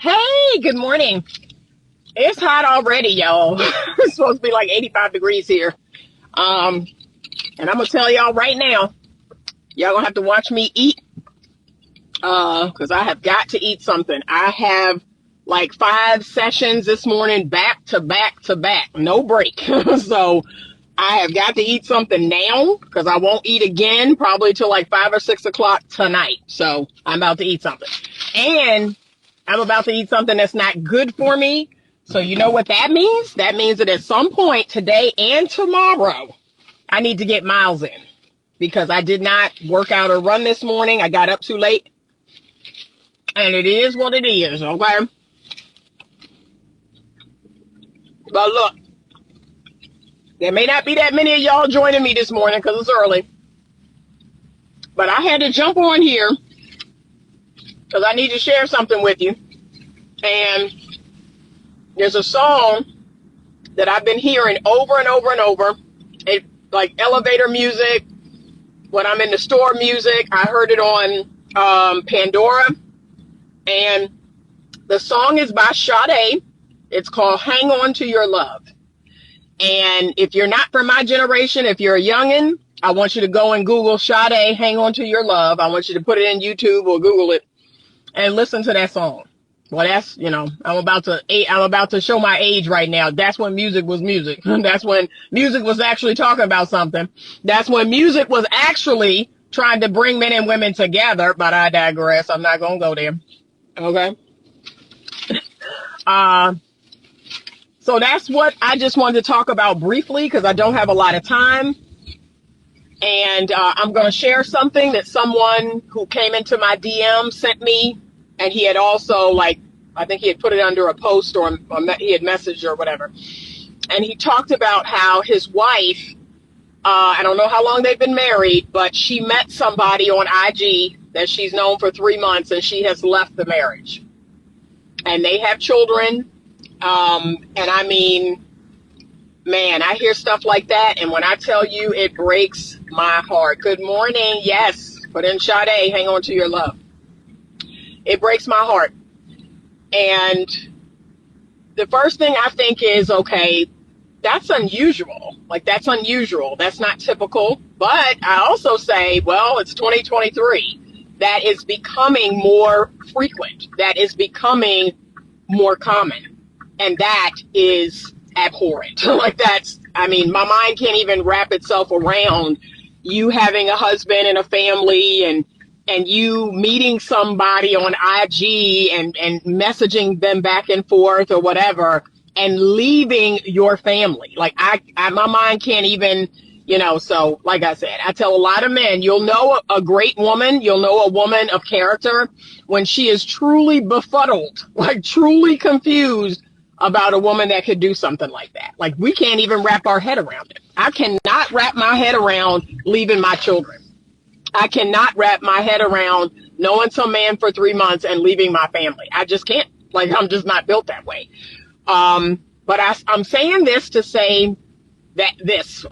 Hey, good morning. It's hot already, y'all. It's supposed to be like 85 degrees here. And I'm gonna tell y'all right now, y'all gonna have to watch me eat, because I have got to eat something. I have like 5 sessions this morning, back to back to back, no break. So I have got to eat something now because I won't eat again probably till like 5 or 6 o'clock tonight. So I'm about to eat something. And I'm about to eat something that's not good for me. So you know what that means? That means that at some point today and tomorrow, I need to get miles in because I did not work out or run this morning. I got up too late. And it is what it is, okay? But look, there may not be that many of y'all joining me this morning because it's early. But I had to jump on here because I need to share something with you. And there's a song that I've been hearing over and over and over. It, like elevator music, when I'm in the store music. I heard it on Pandora. And the song is by Sade. It's called Hang On to Your Love. And if you're not from my generation, if you're a youngin', I want you to go and Google Sade, Hang On to Your Love. I want you to put it in YouTube or Google it and listen to that song. Well, that's, I'm about to show my age right now. That's when music was music. That's when music was actually talking about something. That's when music was actually trying to bring men and women together, but I digress. I'm not going to go there. Okay. So that's what I just wanted to talk about briefly because I don't have a lot of time. And I'm going to share something that someone who came into my DM sent me. And he had also, I think he had put it under a post or he had messaged or whatever. And he talked about how his wife, I don't know how long they've been married, but she met somebody on IG that she's known for 3 months and she has left the marriage. And they have children. And I mean, man, I hear stuff like that. And when I tell you, it breaks my heart. Good morning. Yes. Put in Sade, Hang On to Your Love. It breaks my heart. And the first thing I think is, okay, that's unusual. That's unusual. That's not typical. But I also say, well, it's 2023. That is becoming more frequent. That is becoming more common. And that is abhorrent. My mind can't even wrap itself around you having a husband and a family and you meeting somebody on IG and messaging them back and forth or whatever and leaving your family. My mind can't even, so like I said, I tell a lot of men, you'll know a great woman, you'll know a woman of character when she is truly befuddled, truly confused about a woman that could do something like that. We can't even wrap our head around it. I cannot wrap my head around leaving my children. I cannot wrap my head around knowing some man for 3 months and leaving my family. I just can't. I'm just not built that way. But I'm saying this to say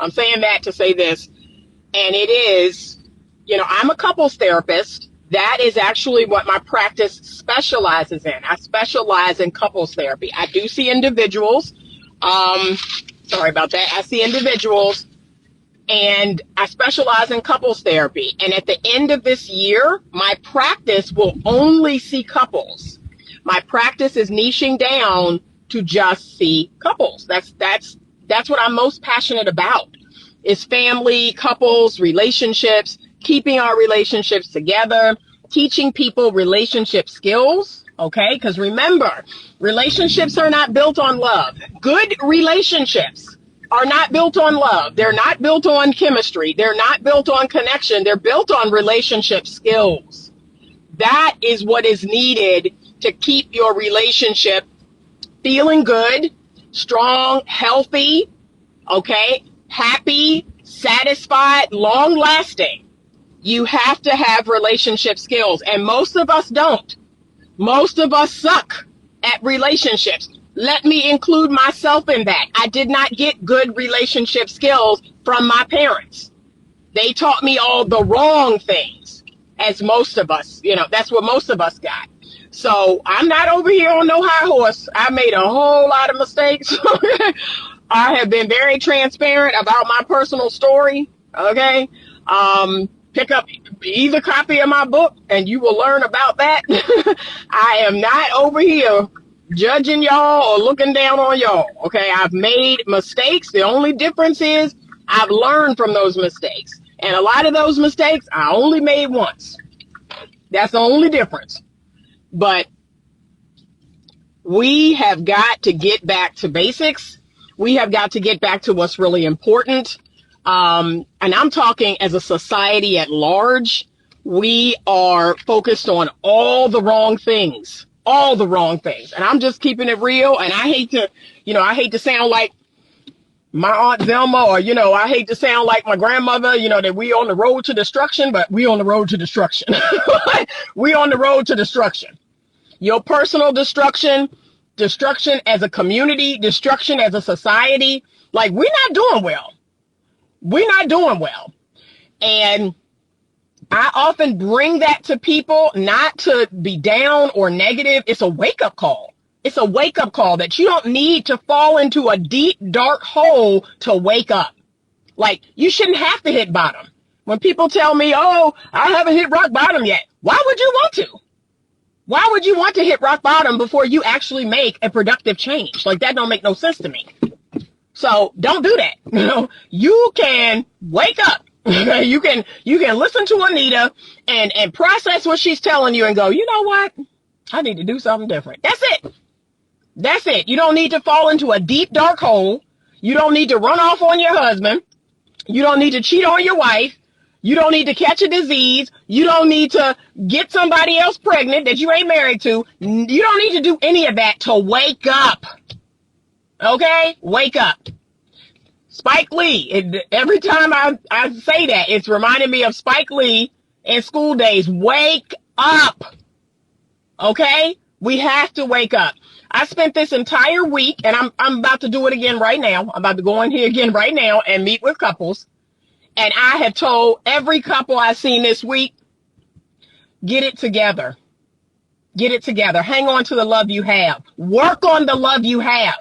I'm saying that to say this. And it is, I'm a couples therapist. That is actually what my practice specializes in. I specialize in couples therapy. I do see individuals. Sorry about that. I see individuals. And I specialize in couples therapy. And at the end of this year, my practice will only see couples. My practice is niching down to just see couples. That's what I'm most passionate about, is family, couples, relationships, keeping our relationships together, teaching people relationship skills. Okay, because remember, relationships are not built on love. Good relationships are not built on love. They're not built on chemistry. They're not built on connection. They're built on relationship skills. That is what is needed to keep your relationship feeling good, strong, healthy, okay, happy, satisfied, long lasting. You have to have relationship skills. And most of us don't. Most of us suck at relationships. Let me include myself in that. I did not get good relationship skills from my parents. They taught me all the wrong things, as most of us, that's what most of us got. So I'm not over here on no high horse. I made a whole lot of mistakes. I have been very transparent about my personal story. Okay. Pick up either copy of my book and you will learn about that. I am not over here judging y'all or looking down on y'all. Okay. I've made mistakes. The only difference is I've learned from those mistakes. And a lot of those mistakes I only made once. That's the only difference. But we have got to get back to basics. We have got to get back to what's really important. And I'm talking as a society at large. We are focused on all the wrong things, And I'm just keeping it real. And I hate to sound like my Aunt Velma, or, I hate to sound like my grandmother, that we on the road to destruction, but we on the road to destruction. We on the road to destruction. Your personal destruction as a community, destruction as a society. Like, we're not doing well. We're not doing well. And I often bring that to people, not to be down or negative. It's a wake-up call. It's a wake-up call that you don't need to fall into a deep, dark hole to wake up. Like, you shouldn't have to hit bottom. When people tell me, oh, I haven't hit rock bottom yet. Why would you want to? Why would you want to hit rock bottom before you actually make a productive change? Like, that don't make no sense to me. So don't do that. You can wake up. You can listen to Anita and process what she's telling you and go, you know what? I need to do something different. That's it. That's it. You don't need to fall into a deep, dark hole. You don't need to run off on your husband. You don't need to cheat on your wife. You don't need to catch a disease. You don't need to get somebody else pregnant that you ain't married to. You don't need to do any of that to wake up. Okay? Wake up. Spike Lee. Every time I say that, it's reminding me of Spike Lee in School Days. Wake up. Okay? We have to wake up. I spent this entire week, and I'm about to do it again right now. I'm about to go in here again right now and meet with couples. And I have told every couple I've seen this week, get it together. Get it together. Hang on to the love you have. Work on the love you have.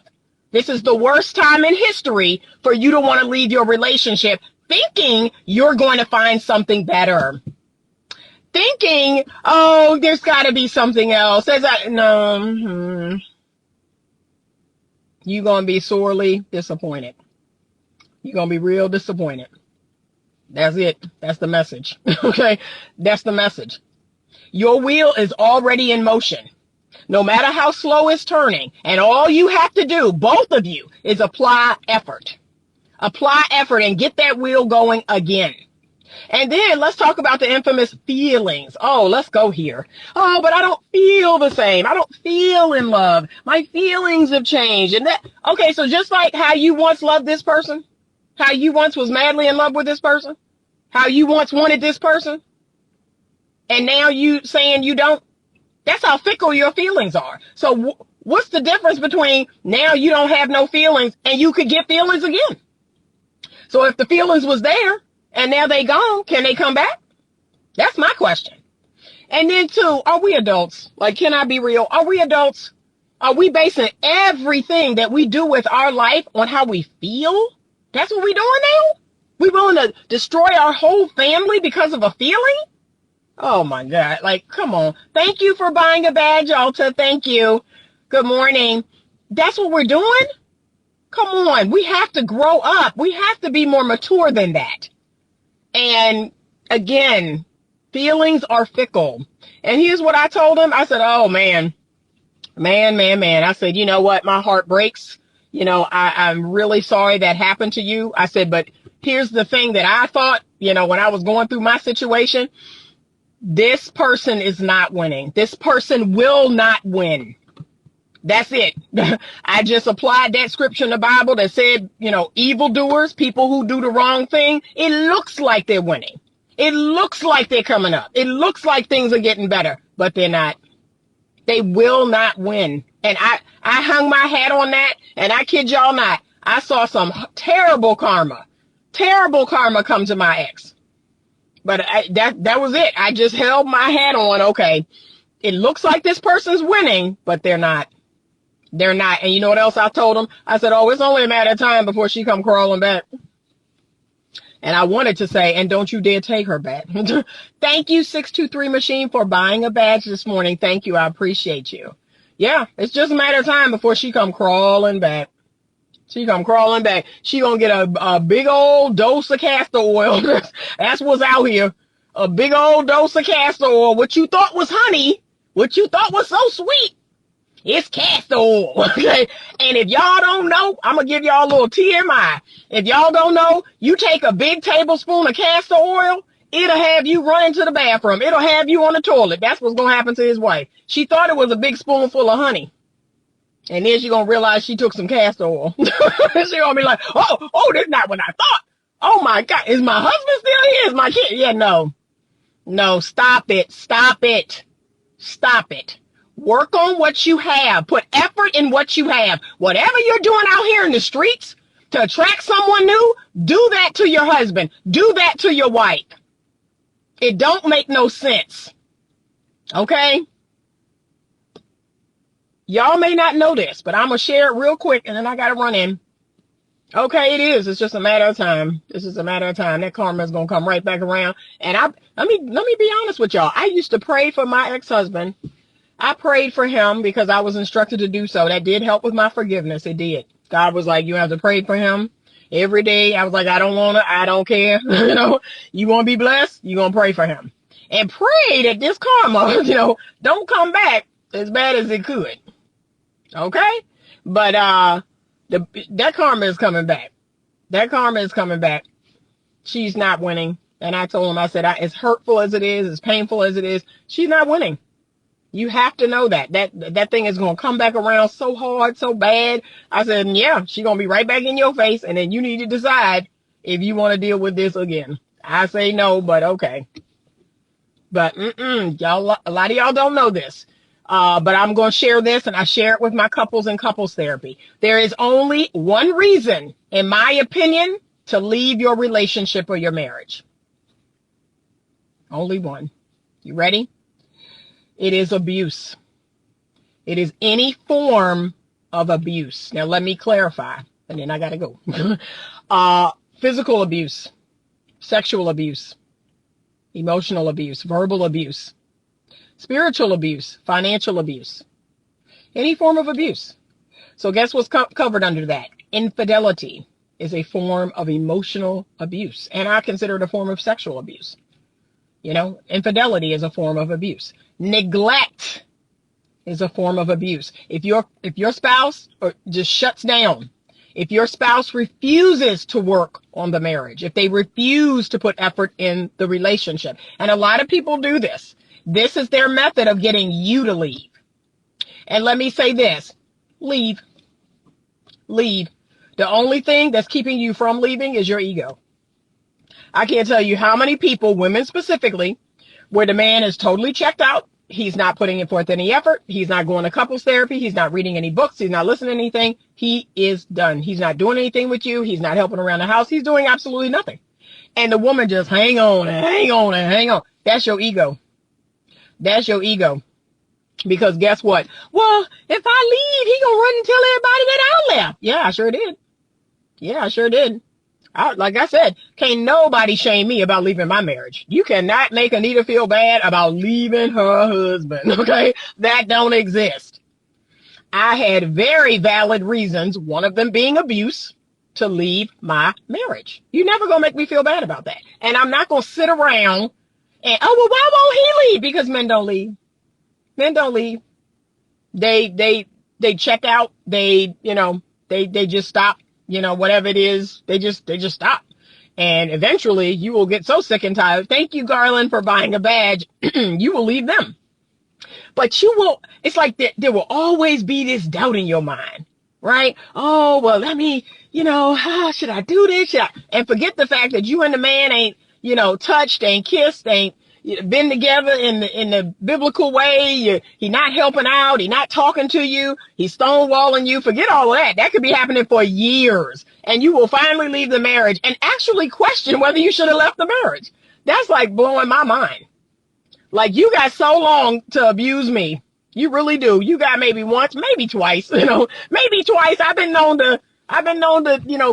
This is the worst time in history for you to want to leave your relationship thinking you're going to find something better. Thinking, oh, there's got to be something else. No. You're going to be sorely disappointed. You're going to be real disappointed. That's it. That's the message. Okay? That's the message. Your wheel is already in motion. No matter how slow it's turning. And all you have to do, both of you, is apply effort. Apply effort and get that wheel going again. And then let's talk about the infamous feelings. Oh, let's go here. Oh, but I don't feel the same. I don't feel in love. My feelings have changed. And okay, so just like how you once loved this person, how you once was madly in love with this person, how you once wanted this person, and now you saying you don't, that's how fickle your feelings are. So what's the difference between now you don't have no feelings and you could get feelings again? So if the feelings was there and now they gone, can they come back? That's my question. And then two, are we adults? Like, can I be real? Are we adults? Are we basing everything that we do with our life on how we feel? That's what we doing now? We willing to destroy our whole family because of a feeling? Oh my God. Like, come on. Thank you for buying a badge, Alta. Thank you. Good morning. That's what we're doing? Come on. We have to grow up. We have to be more mature than that. And again, feelings are fickle. And here's what I told him. I said, oh man. I said, you know what? My heart breaks. I'm really sorry that happened to you. I said, but here's the thing that I thought, when I was going through my situation. This person is not winning. This person will not win. That's it. I just applied that scripture in the Bible that said, evildoers, people who do the wrong thing. It looks like they're winning. It looks like they're coming up. It looks like things are getting better, but they're not. They will not win. And I hung my hat on that, and I kid y'all not. I saw some terrible karma come to my ex. But that was it. I just held my hat on. Okay, it looks like this person's winning, but they're not. They're not. And you know what else I told them? I said, oh, it's only a matter of time before she come crawling back. And I wanted to say, and don't you dare take her back. Thank you, 623 Machine, for buying a badge this morning. Thank you. I appreciate you. Yeah, it's just a matter of time before she come crawling back. She come crawling back. She gonna get a big old dose of castor oil. That's what's out here. A big old dose of castor oil. What you thought was honey, what you thought was so sweet, it's castor oil, okay? And if y'all don't know, I'm going to give y'all a little TMI. If y'all don't know, you take a big tablespoon of castor oil, it'll have you run into the bathroom. It'll have you on the toilet. That's what's going to happen to his wife. She thought it was a big spoonful of honey. And then she's going to realize she took some castor oil. She's going to be like, oh, that's not what I thought. Oh, my God. Is my husband still here? Is my kid? Yeah, no, stop it. Stop it. Stop it. Work on what you have. Put effort in what you have. Whatever you're doing out here in the streets to attract someone new, do that to your husband. Do that to your wife. It don't make no sense. Okay? Y'all may not know this, but I'm going to share it real quick and then I got to run in. Okay, it is. It's just a matter of time. It's just a matter of time. That karma is going to come right back around. And let me be honest with y'all. I used to pray for my ex-husband. I prayed for him because I was instructed to do so. That did help with my forgiveness. It did. God was like, you have to pray for him every day. I was like, I don't care. You want to be blessed? You're going to pray for him. And pray that this karma, don't come back as bad as it could. Okay? But that karma is coming back. That karma is coming back. She's not winning. And I told him, I said, as hurtful as it is, as painful as it is, she's not winning. You have to know that thing is going to come back around so hard, so bad. I said, yeah, she's going to be right back in your face. And then you need to decide if you want to deal with this again. I say no, but okay. But y'all, a lot of y'all don't know this. But I'm going to share this, and I share it with my couples and couples therapy. There is only one reason, in my opinion, to leave your relationship or your marriage. Only one. You ready? It is abuse. It is any form of abuse. Now, let me clarify, and then I got to go. Physical abuse, sexual abuse, emotional abuse, verbal abuse, spiritual abuse, financial abuse, any form of abuse. So guess what's covered under that? Infidelity is a form of emotional abuse, and I consider it a form of sexual abuse. Infidelity is a form of abuse. Neglect is a form of abuse. If your spouse just shuts down, if your spouse refuses to work on the marriage, if they refuse to put effort in the relationship, and a lot of people do this, this is their method of getting you to leave. And let me say this, leave. The only thing that's keeping you from leaving is your ego. I can't tell you how many people, women specifically, where the man is totally checked out. He's not putting forth any effort. He's not going to couples therapy. He's not reading any books. He's not listening to anything. He is done. He's not doing anything with you. He's not helping around the house. He's doing absolutely nothing. And the woman just hang on and hang on and hang on. That's your ego. That's your ego. Because guess what? Well, if I leave, he gonna run and tell everybody that I left. Yeah, I sure did. Like I said, can't nobody shame me about leaving my marriage. You cannot make Anita feel bad about leaving her husband, okay? That don't exist. I had very valid reasons, one of them being abuse, to leave my marriage. You're never going to make me feel bad about that. And I'm not going to sit around and, why won't he leave? Because men don't leave. Men don't leave. They check out. They just stop. Whatever it is, they just stop. And eventually you will get so sick and tired. Thank you, Garland, for buying a badge. You will leave them. But it's like there will always be this doubt in your mind, right? Oh, well, should I do this? And forget the fact that you and the man ain't, touched, ain't kissed, ain't been together in the biblical way. He not helping out. He not talking to you. He's stonewalling you. Forget all of that. That could be happening for years. And you will finally leave the marriage and actually question whether you should have left the marriage. That's like blowing my mind. Like, you got so long to abuse me. You really do. You got maybe once, maybe twice, maybe twice. I've been known to,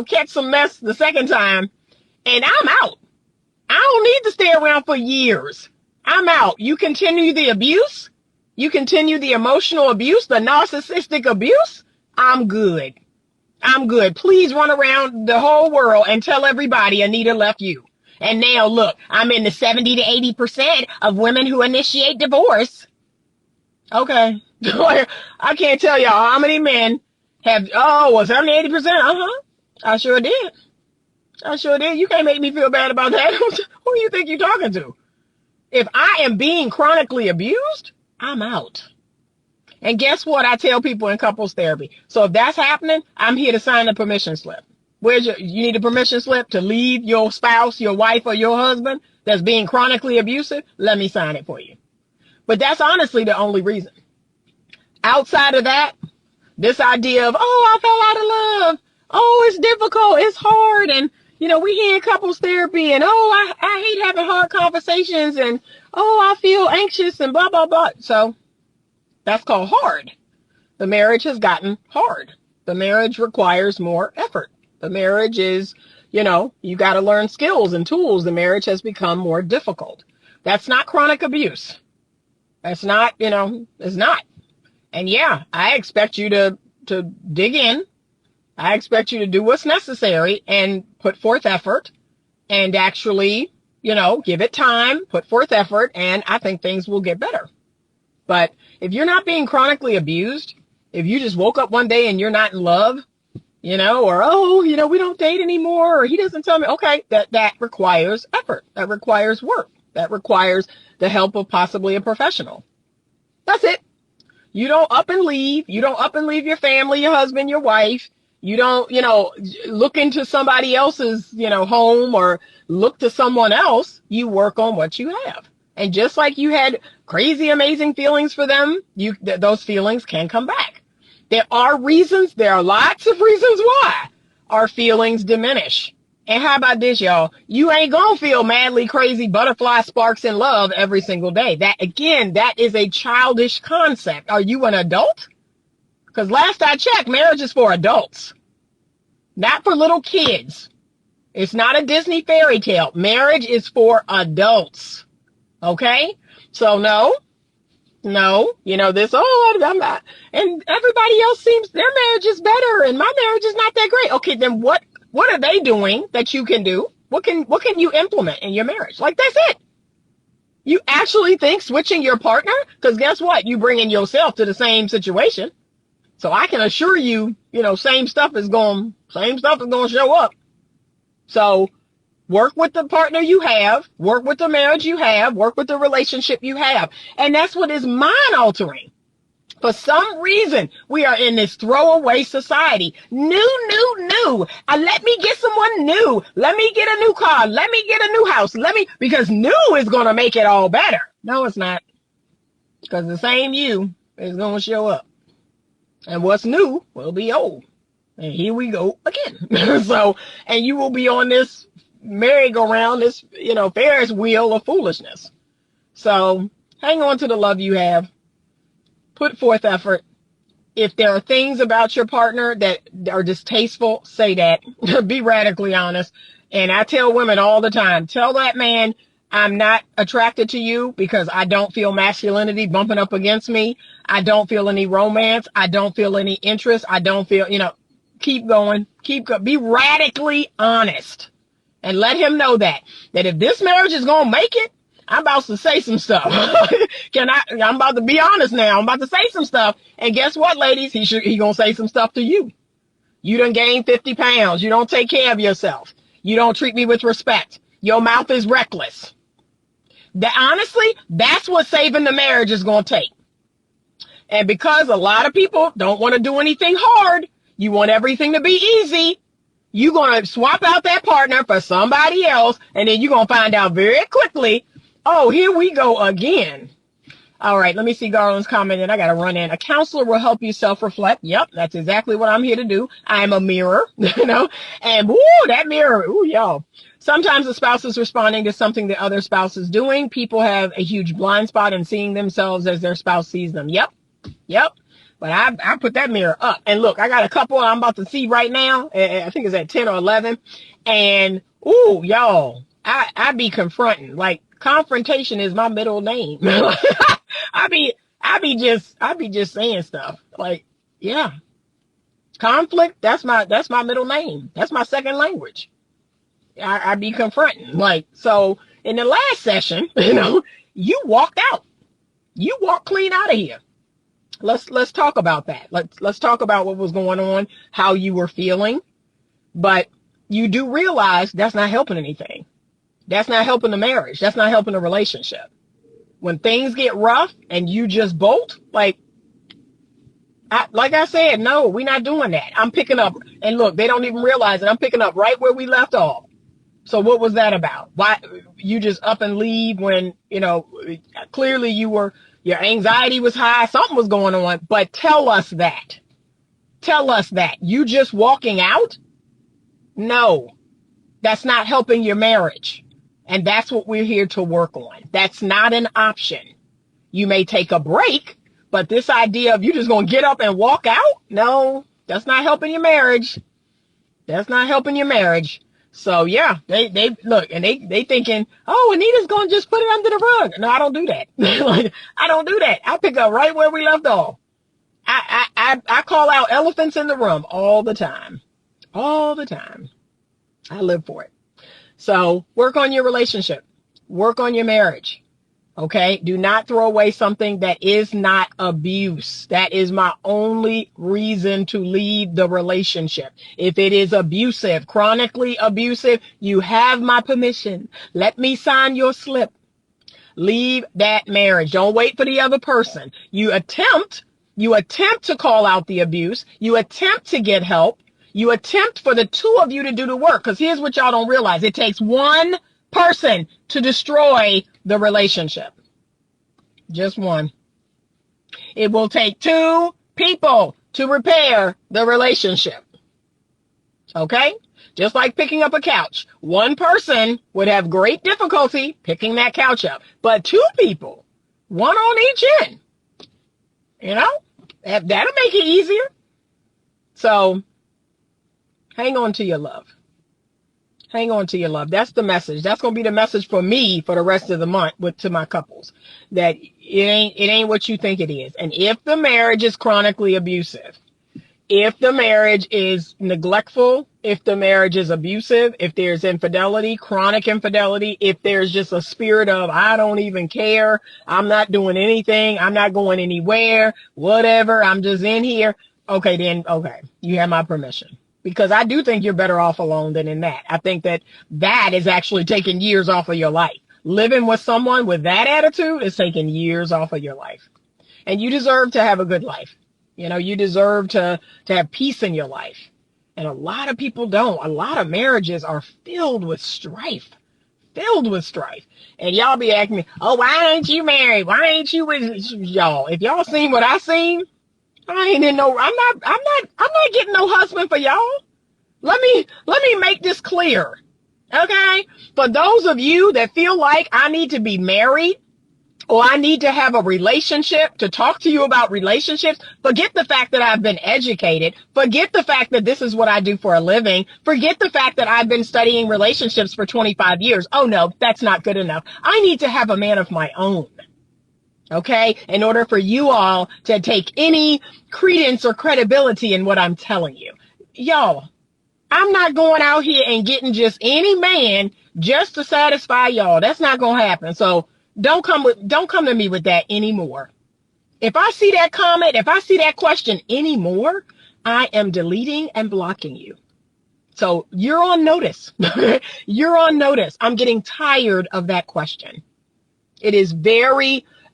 catch some mess the second time, and I'm out. I don't need to stay around for years. I'm out. You continue the abuse. You continue the emotional abuse, the narcissistic abuse. I'm good. I'm good. Please run around the whole world and tell everybody Anita left you. And now look, I'm in the 70 to 80% of women who initiate divorce. Okay. I can't tell y'all how many men have, 70, 80%. Uh-huh. I sure did. I sure did. You can't make me feel bad about that. Who do you think you're talking to? If I am being chronically abused, I'm out. And guess what I tell people in couples therapy? So if that's happening, I'm here to sign a permission slip. You need a permission slip to leave your spouse, your wife, or your husband that's being chronically abusive? Let me sign it for you. But that's honestly the only reason. Outside of that, this idea of, I fell out of love. Oh, it's difficult. It's hard. And, we here in couples therapy, and, I hate having hard conversations, and, I feel anxious, and blah, blah, blah. So that's called hard. The marriage has gotten hard. The marriage requires more effort. The marriage is, you got to learn skills and tools. The marriage has become more difficult. That's not chronic abuse. That's not, it's not. And yeah, I expect you to dig in. I expect you to do what's necessary and put forth effort and actually, give it time, put forth effort, and I think things will get better. But if you're not being chronically abused, if you just woke up one day and you're not in love, or, we don't date anymore, or he doesn't tell me, okay, that requires effort. That requires work. That requires the help of possibly a professional. That's it. You don't up and leave. You don't up and leave your family, your husband, your wife. You don't, look into somebody else's, home, or look to someone else. You work on what you have. And just like you had crazy, amazing feelings for them, those feelings can come back. There are lots of reasons why our feelings diminish. And how about this, y'all? You ain't gonna feel madly crazy butterfly sparks in love every single day. That is a childish concept. Are you an adult? Because last I checked, marriage is for adults, not for little kids. It's not a Disney fairy tale. Marriage is for adults. Okay? So no, I'm not. And everybody else seems their marriage is better and my marriage is not that great. Okay, then what are they doing that you can do? What can you implement in your marriage? Like, that's it. You actually think switching your partner? Because guess what? You bring in yourself to the same situation. So I can assure you, same stuff is going to show up. So work with the partner you have, work with the marriage you have, work with the relationship you have. And that's what is mind altering. For some reason, we are in this throwaway society. New. Let me get someone new. Let me get a new car. Let me get a new house. Because new is going to make it all better. No, it's not. Because the same you is going to show up. And what's new will be old. And here we go again. So, and you will be on this merry-go-round, this, Ferris wheel of foolishness. So hang on to the love you have. Put forth effort. If there are things about your partner that are distasteful, say that. Be radically honest. And I tell women all the time, tell that man, I'm not attracted to you because I don't feel masculinity bumping up against me. I don't feel any romance. I don't feel any interest. I don't feel, keep going. Be radically honest. And let him know that if this marriage is going to make it, I'm about to say some stuff. I'm about to be honest now. I'm about to say some stuff. And guess what, ladies? He gonna say some stuff to you. You done gained 50 pounds. You don't take care of yourself. You don't treat me with respect. Your mouth is reckless. Honestly, that's what saving the marriage is gonna take. And because a lot of people don't want to do anything hard, you want everything to be easy, you're gonna swap out that partner for somebody else, and then you're gonna find out very quickly, oh, here we go again. All right, let me see Garland's comment, and I got to run in. A counselor will help you self-reflect. Yep, that's exactly what I'm here to do. I'm a mirror, and woo, that mirror, ooh, y'all. Sometimes the spouse is responding to something the other spouse is doing. People have a huge blind spot in seeing themselves as their spouse sees them. Yep. But I put that mirror up. And look, I got a couple I'm about to see right now. I think it's at 10 or 11. And, ooh, y'all, I be confronting. Like, confrontation is my middle name. I be just saying stuff. Like, yeah. Conflict, that's my middle name. That's my second language. I be confronting. Like, so in the last session, you walked out. You walked clean out of here. Let's talk about that. Let's talk about what was going on, how you were feeling. But you do realize that's not helping anything. That's not helping the marriage. That's not helping the relationship. When things get rough and you just bolt, like I said, no, we're not doing that. I'm picking up, and look, they don't even realize it. I'm picking up right where we left off. So what was that about? Why you just up and leave when, clearly your anxiety was high, something was going on, but tell us that. Tell us that. You just walking out? No, that's not helping your marriage. And that's what we're here to work on. That's not an option. You may take a break, but this idea of you just going to get up and walk out? No, that's not helping your marriage. That's not helping your marriage. So yeah, they look, and they thinking, oh, Anita's going to just put it under the rug. No, I don't do that. Like, I don't do that. I pick up right where we left off. I call out elephants in the room all the time. All the time. I live for it. So work on your relationship. Work on your marriage. Okay. Do not throw away something that is not abuse. That is my only reason to leave the relationship. If it is abusive, chronically abusive, you have my permission. Let me sign your slip. Leave that marriage. Don't wait for the other person. You attempt to call out the abuse. You attempt to get help. You attempt for the two of you to do the work. Because here's what y'all don't realize. It takes one person to destroy the relationship. Just one. It will take two people to repair the relationship. Okay? Just like picking up a couch. One person would have great difficulty picking that couch up. But two people, one on each end, that'll make it easier. So hang on to your love. Hang on to your love. That's the message. That's going to be the message for me for the rest of the month to my couples, that it ain't what you think it is. And if the marriage is chronically abusive, if the marriage is neglectful, if the marriage is abusive, if there's infidelity, chronic infidelity, if there's just a spirit of, I don't even care, I'm not doing anything, I'm not going anywhere, whatever, I'm just in here. Okay, you have my permission. Because I do think you're better off alone than in that. I think that is actually taking years off of your life. Living with someone with that attitude is taking years off of your life. And you deserve to have a good life. You deserve to have peace in your life. And a lot of people don't. A lot of marriages are filled with strife. And y'all be asking me, oh, why ain't you married? Why ain't you with y'all? If y'all seen what I seen, I ain't in no, I'm not getting no husband for y'all. Let me make this clear. Okay? For those of you that feel like I need to be married or I need to have a relationship to talk to you about relationships, forget the fact that I've been educated. Forget the fact that this is what I do for a living. Forget the fact that I've been studying relationships for 25 years. Oh no, that's not good enough. I need to have a man of my own. Okay, in order for you all to take any credence or credibility in what I'm telling you. Y'all, I'm not going out here and getting just any man just to satisfy y'all. That's not going to happen. So don't come to me with that anymore. If I see that comment, if I see that question anymore, I am deleting and blocking you. So you're on notice. You're on notice. I'm getting tired of that question. It is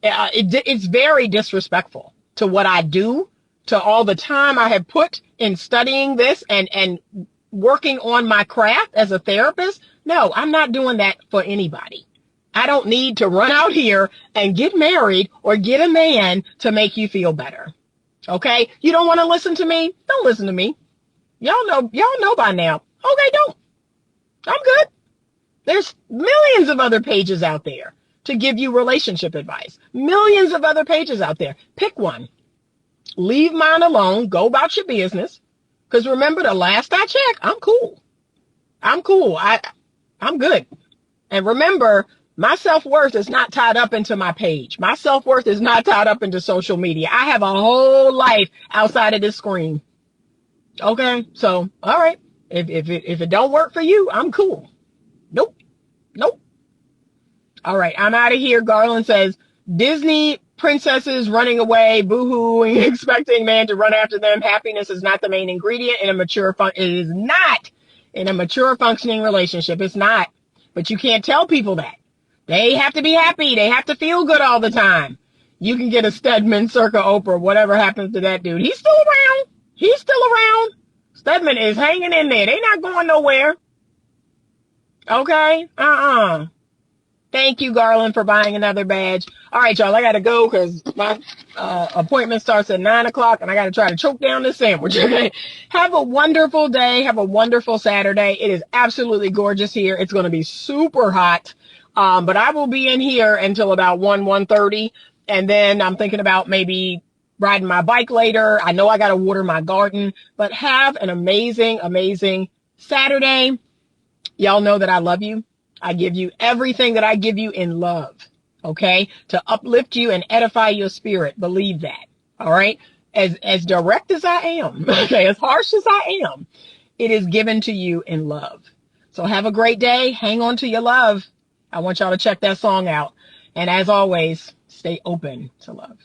it's very disrespectful to what I do, to all the time I have put in studying this and working on my craft as a therapist. No, I'm not doing that for anybody. I don't need to run out here and get married or get a man to make you feel better. Okay? You don't want to listen to me? Don't listen to me. Y'all know by now. Okay, don't. I'm good. There's millions of other pages out there to give you relationship advice. Millions of other pages out there. Pick one. Leave mine alone. Go about your business. Because remember, the last I checked, I'm cool. I'm cool. I'm good. And remember, my self-worth is not tied up into my page. My self-worth is not tied up into social media. I have a whole life outside of this screen. Okay? So, all right. If it don't work for you, I'm cool. Nope. Nope. All right. I'm out of here. Garland says, Disney princesses running away, boo-hooing, expecting man to run after them. Happiness is not the main ingredient in a it is not in a mature functioning relationship. It's not. But you can't tell people that. They have to be happy. They have to feel good all the time. You can get a Stedman circa Oprah, whatever happens to that dude. He's still around. He's still around. Stedman is hanging in there. They not going nowhere. Okay? Thank you, Garland, for buying another badge. All right, y'all, I got to go because my appointment starts at 9 o'clock and I got to try to choke down this sandwich. Have a wonderful day. Have a wonderful Saturday. It is absolutely gorgeous here. It's going to be super hot, but I will be in here until about 1:30. And then I'm thinking about maybe riding my bike later. I know I got to water my garden, but have an amazing, amazing Saturday. Y'all know that I love you. I give you everything that I give you in love, okay? To uplift you and edify your spirit. Believe that, all right? As direct as I am, okay, as harsh as I am, it is given to you in love. So have a great day. Hang on to your love. I want y'all to check that song out. And as always, stay open to love.